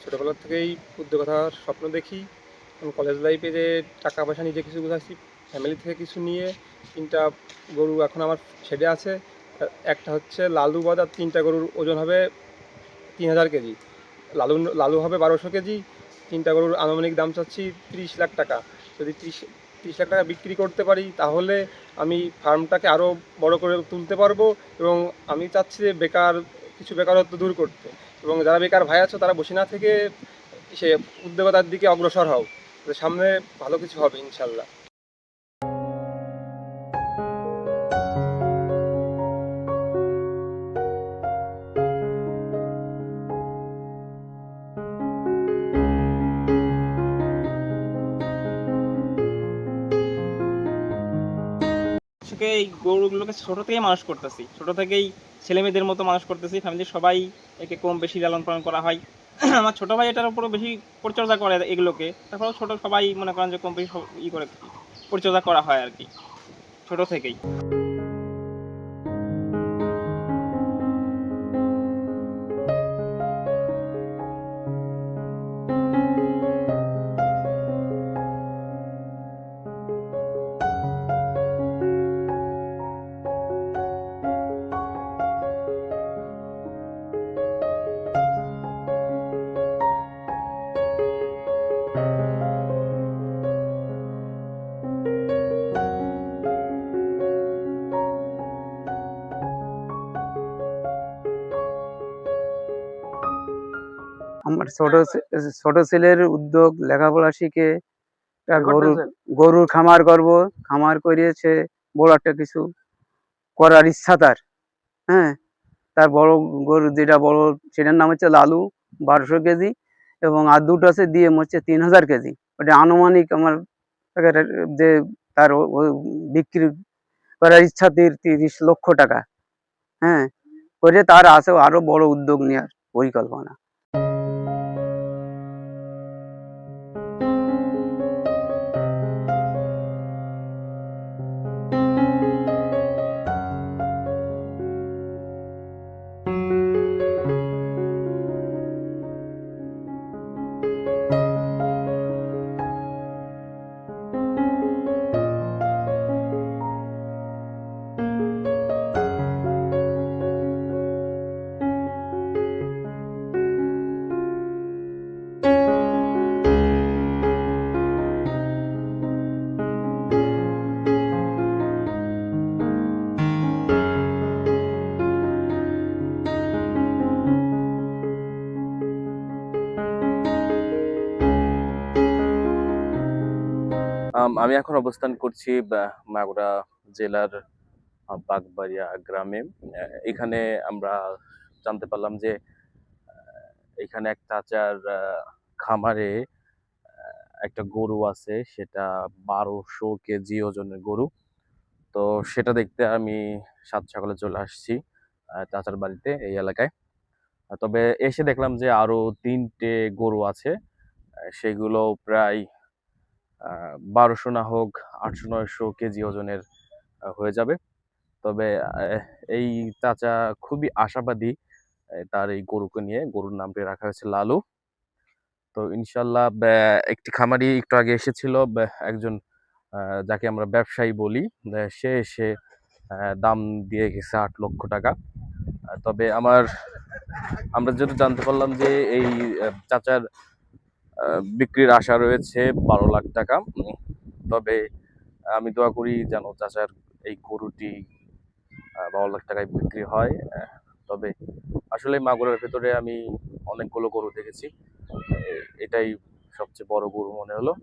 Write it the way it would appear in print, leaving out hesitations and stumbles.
ছোটোবেলা থেকেই উদ্যোক্তার স্বপ্ন দেখি। আমি কলেজ লাইফে যে টাকা পয়সা নিজে কিছু গুছাচ্ছি, ফ্যামিলি থেকে কিছু নিয়ে ৩টা গরু এখন আমার শেডে আছে। একটা হচ্ছে লালু বাদ, আর ৩টা গরুর ওজন হবে ৩,০০০ কেজি। লালু লালু হবে ১২০০ কেজি। ৩টা গরুর আনুমানিক দাম চাচ্ছি ৩০ লাখ টাকা। যদি ৩০ লাখ টাকা বিক্রি করতে পারি তাহলে আমি ফার্মটাকে আরও বড় করে তুলতে পারবো, এবং আমি চাচ্ছি যে কিছু বেকারত্ব দূর করতে, এবং যারা বেকার ভাই আছো তারা বসে না থেকে সে উদ্যোগতার দিকে অগ্রসর হও, সামনে ভালো কিছু হবে ইনশাল্লাহ। এই গরুগুলোকে ছোট থেকেই মানুষ করতেছি, ছোট থেকেই ছেলে মেয়েদের মতো মানুষ করতেছি। ফ্যামিলির সবাই একে কম বেশি লালন পালন করা হয়। আমার ছোট ভাই এটার উপরও বেশি পরিচর্যা করে এগুলোকে। তারপরেও ছোট সবাই মনে করেন যে কম বেশি করে পরিচর্যা করা হয় আর কি, ছোট থেকেই। আমার ছোট ছেলের উদ্যোগ, লেখাপড়া শিখে গরুর খামার করব। খামার করিয়ে সে বড় একটা কিছু করার ইচ্ছা তার। হ্যাঁ, তার বড় গরু যেটা বড়, সেটার নাম হচ্ছে লালু, ১২০০ কেজি, এবং আর দুটো আছে দিয়ে হচ্ছে ৩,০০০ কেজি। ওটা আনুমানিক আমার যে তার বিক্রি করার ইচ্ছা ৩০ লক্ষ টাকা। হ্যাঁ, করে তার আছে আরো বড় উদ্যোগ নেওয়ার পরিকল্পনা। আমি এখন অবস্থান করছি মাগুরা জেলার বাগবাড়িয়া গ্রামে। এখানে আমরা জানতে পারলাম যে এখানে এক চাচার খামারে একটা গরু আছে, সেটা ১২০০ কেজি ওজনের গরু। তো সেটা দেখতে আমি সাত সকালে চলে আসছি চাচার বাড়িতে এই এলাকায়। তবে এসে দেখলাম যে আরো ৩টে গরু আছে, সেগুলো প্রায় ১২০০ না হোক ৮০০-৯০০ কেজি ওজনের হয়ে যাবে। তবে এই চাচা খুবই আশাবাদী তার এই গরুকে নিয়ে। গরুর নামটি রাখা হয়েছে লালু। তো ইনশাল্লাহ একটি খামারি একটু আগে এসেছিল, একজন যাকে আমরা ব্যবসায়ী বলি, সে এসে দাম দিয়ে গেছে ৮ লক্ষ টাকা। তবে আমরা যেটা জানতে পারলাম যে এই চাচার বিক্রির আশা রয়েছে ১২ লাখ টাকা। তবে আমি দোয়া করি যেন চাচার এই গরুটি ১২ লাখ টাকায় বিক্রি হয়। তবে আসলে মাগুরার ভেতরে আমি অনেকগুলো গরু দেখেছি, এটাই সবচেয়ে বড় গরু মনে হলো।